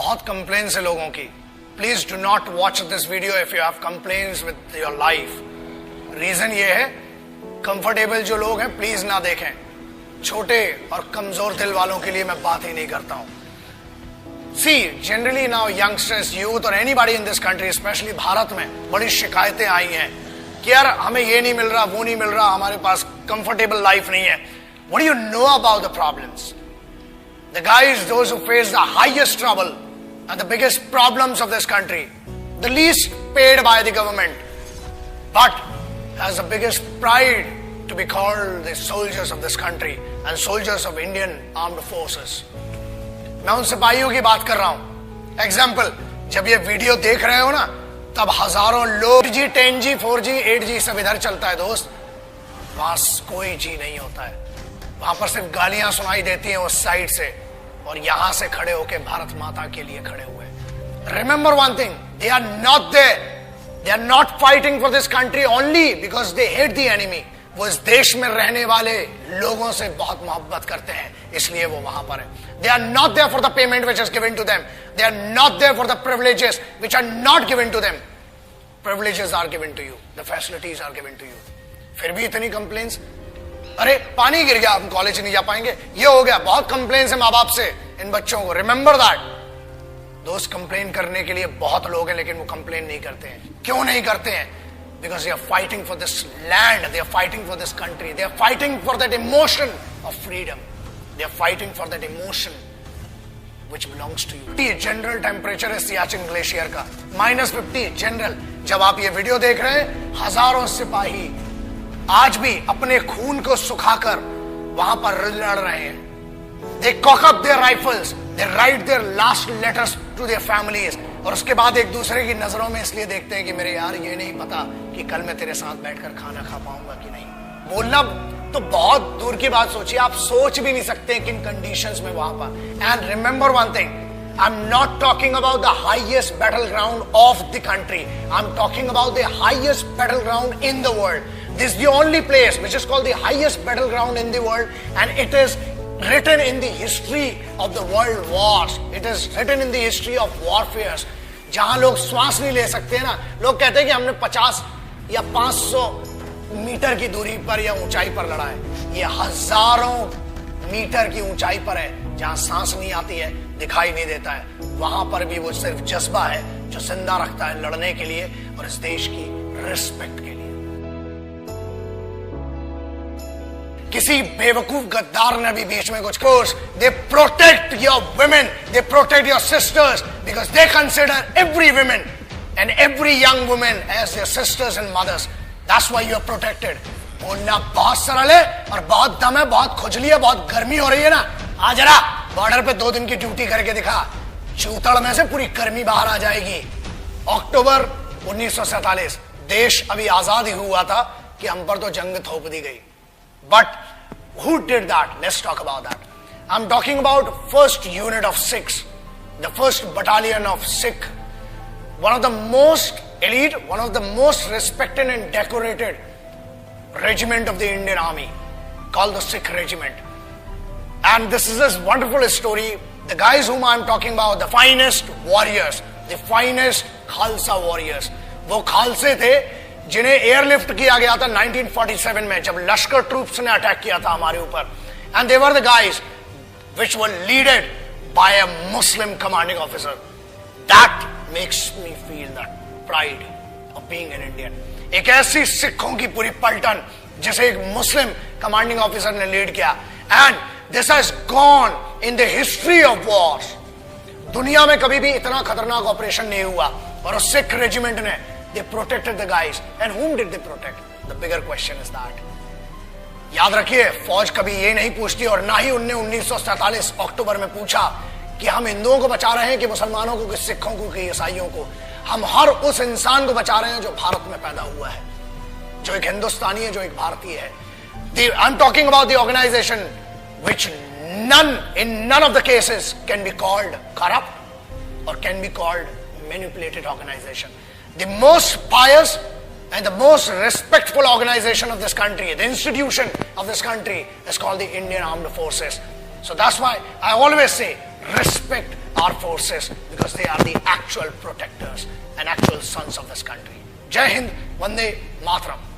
बहुत कंप्लेन्स है लोगों की. Please do not watch this video if you have complaints with your life. Reason ये है, कंफर्टेबल जो लोग हैं प्लीज ना देखें. छोटे और कमजोर दिल वालों के लिए मैं बात ही नहीं करता हूं. See generally now youngsters, youth और anybody in this country, specially Bharat में बड़ी शिकायतें आई हैं कि यार हमें ये नहीं मिल रहा, वो नहीं मिल रहा, हमारे पास कंफर्टेबल लाइफ नहीं है. What do you know about the problems? The guys, those who face the highest trouble and the biggest problems of this country, the least paid by the government, but has the biggest pride to be called the soldiers of this country and soldiers of Indian armed forces. मैं उन सिपाहियों की बात कर रहा हूं. Example, जब ये वीडियो देख रहे हो ना, तब हजारों लोग 4G, 10G, 4G, 8G सब इधर चलता है दोस्त. वहां कोई जी नहीं होता है. वहां पर सिर्फ गालियां सुनाई देती हैं उस साइड से, और यहां से खड़े होके भारत माता के लिए खड़े हुए. Remember one thing, they are not there, they are not fighting for this country only because they hate the enemy. वो इस देश में रहने वाले लोगों से बहुत मोहब्बत करते हैं, इसलिए वो वहां पर है. They are not there for the payment which is given to them. They are not there for the privileges which are not given to them. Privileges are given to you, the facilities are given to you. फिर भी इतनी complains. अरे पानी गिर गया, हम college नहीं जा पाएंगे, ये हो गया. बहुत कंप्लेन्स है माँ बाप से इन बच्चों को. Remember that. दोस्त, कंप्लेन करने के लिए बहुत लोग हैं, लेकिन वो कंप्लेन नहीं करते हैं. क्यों नहीं करते हैं? Because they are fighting for this land, they are fighting for this country, they are fighting for that emotion of freedom, they are fighting for that emotion which belongs to you. General temperature है Siachen glacier का -50 general. जब आप ये video देख रहे हैं, हजारों सिपाही आज भी अपने खून को सुखाकर वहां पर लड़ रहे हैं. They cock up their rifles, they write their last letters to their families, और उसके बाद एक दूसरे की नजरों में इसलिए देखते हैं कि मेरे यार ये नहीं पता कि कल मैं तेरे साथ बैठकर खाना खा पाऊंगा कि नहीं. बोलना तो बहुत दूर की बात सोचिए, आप सोच भी नहीं सकते किन कंडीशंस में वहां पर. And remember one thing, I'm not talking about the highest battleground of the country. I'm talking about the highest battleground in the world. This is the only place which is called the highest battleground in the world, and it is written in the history of the world wars. It is written in the history of warfares. जहां लोग श्वास नहीं ले सकते हैं ना, लोग कहते हैं कि हमने 50 या 500 मीटर की दूरी पर या ऊंचाई पर लड़ा है. ये हजारों मीटर की ऊंचाई पर है, जहां सांस नहीं आती है, दिखाई नहीं देता है. वहां पर भी वो सिर्फ जज्बा है जो जिंदा रखता है लड़ने के लिए और इस देश की रिस्पेक्ट के लिए. किसी बेवकूफ गद्दार ने भी बीच में कुछ course. They protect your women, they protect your sisters because they consider every women and every young women as their sisters and mothers. That's why you are protected. बोलना बहुत सरल है और बहुत दम है, बहुत खुजली है, बहुत गर्मी हो रही है ना. आ जरा बॉर्डर पे 2 दिन की ड्यूटी करके दिखा, चूतड़ में से पूरी गर्मी बाहर आ जाएगी. अक्टूबर 1947 देश अभी आजाद ही हुआ था कि हम पर तो जंग थोप दी गई. But who did that? Let's talk about that. I'm talking about first unit of Sikhs, the first battalion of Sikh, one of the most elite, one of the most respected and decorated regiment of the Indian Army, called the Sikh Regiment. And this is a wonderful story. The guys whom I'm talking about, the finest warriors, the finest Khalsa warriors. वो खालसे थे जिन्हें airlift किया गया था 1947 में, जब लश्कर troops ने attack किया था हमारे ऊपर. And they were the guys which were leaded by a Muslim commanding officer. That makes me feel that pride of being an Indian. एक ऐसी सिखों की पूरी पलटन जिसे एक मुस्लिम कमांडिंग ऑफिसर ने लीड किया. And this has gone in the history of wars. दुनिया में कभी भी इतना खतरनाक ऑपरेशन नहीं हुआ. और उस सिख रेजिमेंट ने they protected the guys. And whom did they protect? The bigger question is that. याद रखिए, फौज कभी ये नहीं पूछती और ना ही उनने 1947 अक्टूबर में पूछा कि हम हिंदुओं को बचा रहे हैं कि मुसलमानों को, कि सिखों को, कि ईसाइयों को. हम हर उस इंसान को बचा रहे हैं जो भारत में पैदा हुआ है, जो एक हिंदुस्तानी है, जो एक भारतीय है. I'm talking about the organization which in none of the cases can be called corrupt or can be called manipulated organization. The most pious and the most respectful organization of this country, the institution of this country, is called the Indian Armed Forces. So that's why I always say, respect our forces because they are the actual protectors and actual sons of this country. Jai Hind, Vande Mataram.